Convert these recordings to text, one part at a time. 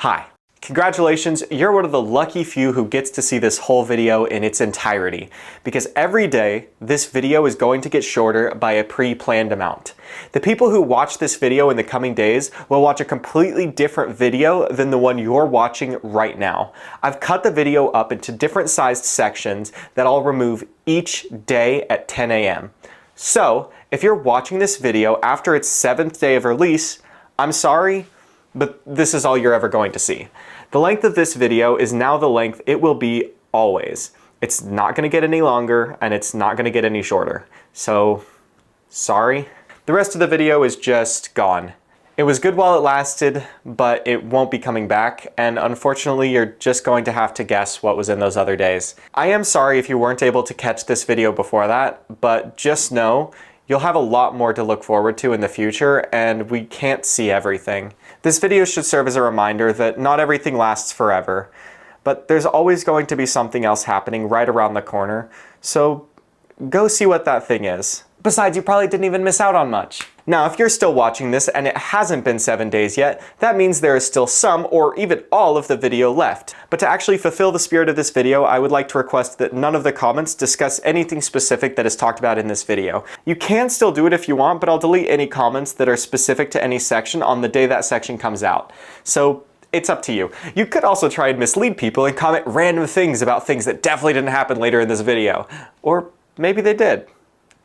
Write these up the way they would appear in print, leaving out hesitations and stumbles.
Hi. Congratulations, you're one of the lucky few who gets to see this whole video in its entirety, because every day this video is going to get shorter by a pre-planned amount. The people who watch this video in the coming days will watch a completely different video than the one you're watching right now. I've cut the video up into different sized sections that I'll remove each day at 10 a.m. So, if you're watching this video after its 7th day of release, I'm sorry, but this is all you're ever going to see. The length of this video is now the length it will be always. It's not going to get any longer, and it's not going to get any shorter. So, sorry. The rest of the video is just gone. It was good while it lasted, but it won't be coming back, and unfortunately you're just going to have to guess what was in those other days. I am sorry if you weren't able to catch this video before that, but just know you'll have a lot more to look forward to in the future, and we can't see everything. This video should serve as a reminder that not everything lasts forever, but there's always going to be something else happening right around the corner, so go see what that thing is. Besides, you probably didn't even miss out on much. Now, if you're still watching this and it hasn't been 7 days yet, that means there is still some or even all of the video left. But to actually fulfill the spirit of this video, I would like to request that none of the comments discuss anything specific that is talked about in this video. You can still do it if you want, but I'll delete any comments that are specific to any section on the day that section comes out. So, it's up to you. You could also try and mislead people and comment random things about things that definitely didn't happen later in this video. Or maybe they did.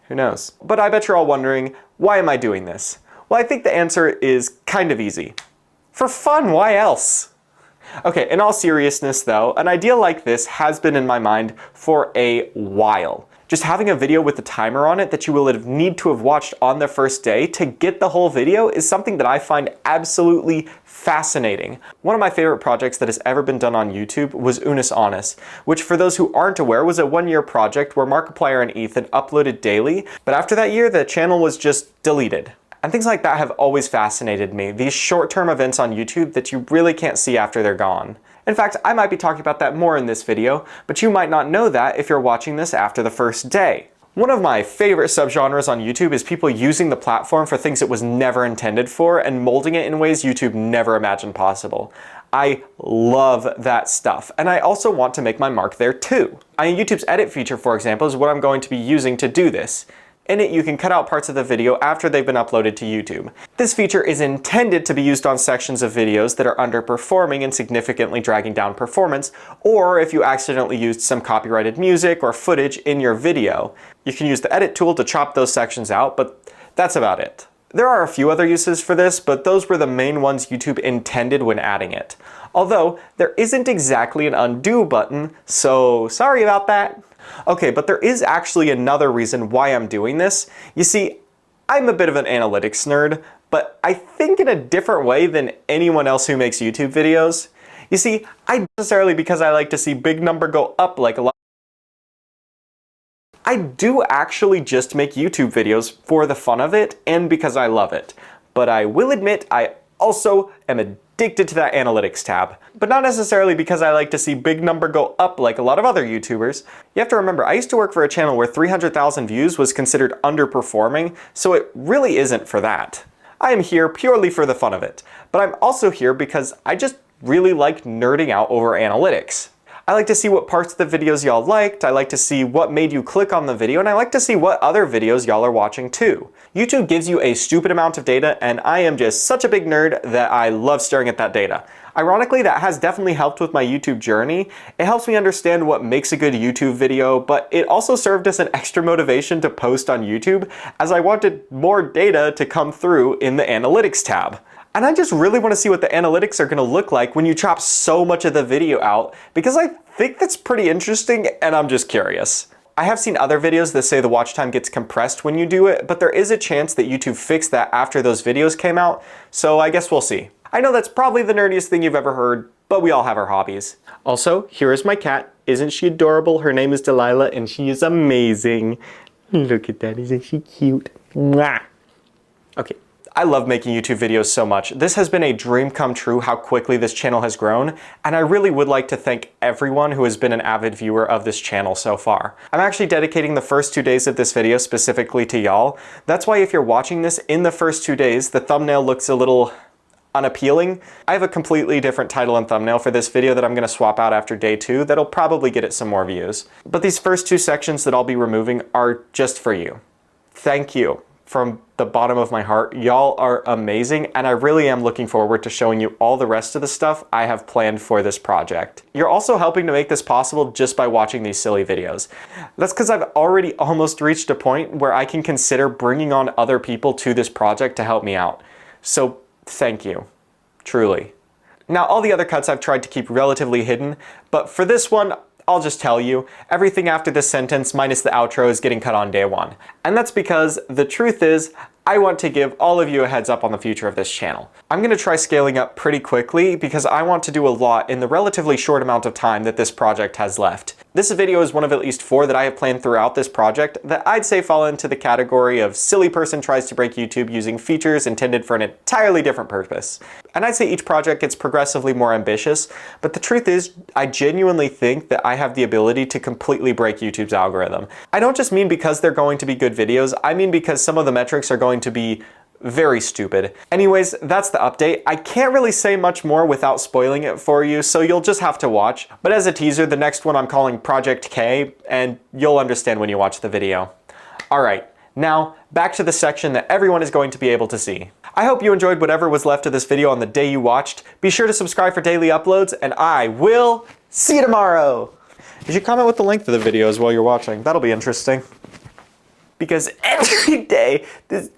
Who knows? But I bet you're all wondering, why am I doing this? Well, I think the answer is kind of easy. For fun, why else? Okay, in all seriousness though, an idea like this has been in my mind for a while. Just having a video with a timer on it that you will need to have watched on the first day to get the whole video is something that I find absolutely fascinating. One of my favorite projects that has ever been done on YouTube was Unus Annus, which for those who aren't aware was a 1-year project where Markiplier and Ethan uploaded daily, but after that year the channel was just deleted. And things like that have always fascinated me, these short-term events on YouTube that you really can't see after they're gone. In fact, I might be talking about that more in this video, but you might not know that if you're watching this after the first day. One of my favorite subgenres on YouTube is people using the platform for things it was never intended for and molding it in ways YouTube never imagined possible. I love that stuff, and I also want to make my mark there too. YouTube's edit feature, for example, is what I'm going to be using to do this. In it, you can cut out parts of the video after they've been uploaded to YouTube. This feature is intended to be used on sections of videos that are underperforming and significantly dragging down performance, or if you accidentally used some copyrighted music or footage in your video. You can use the edit tool to chop those sections out, but that's about it. There are a few other uses for this, but those were the main ones YouTube intended when adding it. Although, there isn't exactly an undo button, so sorry about that. Okay, but there is actually another reason why I'm doing this. You see, I'm a bit of an analytics nerd, but I think in a different way than anyone else who makes YouTube videos. You see, I don't necessarily because I like to see big number go up like a lot. I do actually just make YouTube videos for the fun of it and because I love it. But I will admit I also am addicted to that analytics tab. But not necessarily because I like to see big number go up like a lot of other YouTubers. You have to remember, I used to work for a channel where 300,000 views was considered underperforming, so it really isn't for that. I am here purely for the fun of it. But I'm also here because I just really like nerding out over analytics. I like to see what parts of the videos y'all liked, I like to see what made you click on the video, and I like to see what other videos y'all are watching too. YouTube gives you a stupid amount of data, and I am just such a big nerd that I love staring at that data. Ironically, that has definitely helped with my YouTube journey. It helps me understand what makes a good YouTube video, but it also served as an extra motivation to post on YouTube, as I wanted more data to come through in the analytics tab. And I just really want to see what the analytics are going to look like when you chop so much of the video out, because I think that's pretty interesting and I'm just curious. I have seen other videos that say the watch time gets compressed when you do it, but there is a chance that YouTube fixed that after those videos came out, so I guess we'll see. I know that's probably the nerdiest thing you've ever heard, but we all have our hobbies. Also, here is my cat. Isn't she adorable? Her name is Delilah and she is amazing. Look at that, isn't she cute? Mwah. Okay. I love making YouTube videos so much. This has been a dream come true how quickly this channel has grown, and I really would like to thank everyone who has been an avid viewer of this channel so far. I'm actually dedicating the first 2 days of this video specifically to y'all. That's why if you're watching this in the first 2 days, the thumbnail looks a little unappealing, I have a completely different title and thumbnail for this video that I'm going to swap out after day 2 that'll probably get it some more views. But these first 2 sections that I'll be removing are just for you. Thank you from the bottom of my heart. Y'all are amazing, and I really am looking forward to showing you all the rest of the stuff I have planned for this project. You're also helping to make this possible just by watching these silly videos. That's because I've already almost reached a point where I can consider bringing on other people to this project to help me out. So thank you, truly. Now, all the other cuts I've tried to keep relatively hidden, but for this one, I'll just tell you, everything after this sentence minus the outro is getting cut on day 1. And that's because the truth is, I want to give all of you a heads up on the future of this channel. I'm going to try scaling up pretty quickly because I want to do a lot in the relatively short amount of time that this project has left. This video is one of at least 4 that I have planned throughout this project that I'd say fall into the category of silly person tries to break YouTube using features intended for an entirely different purpose. And I'd say each project gets progressively more ambitious, but the truth is, I genuinely think that I have the ability to completely break YouTube's algorithm. I don't just mean because they're going to be good videos, I mean because some of the metrics are going to be very stupid. Anyways, that's the update. I can't really say much more without spoiling it for you, so you'll just have to watch. But as a teaser, the next one I'm calling Project K, and you'll understand when you watch the video. Alright, now back to the section that everyone is going to be able to see. I hope you enjoyed whatever was left of this video on the day you watched. Be sure to subscribe for daily uploads, and I will see you tomorrow! You should comment what the length of the video is while you're watching. That'll be interesting. Because every day, this...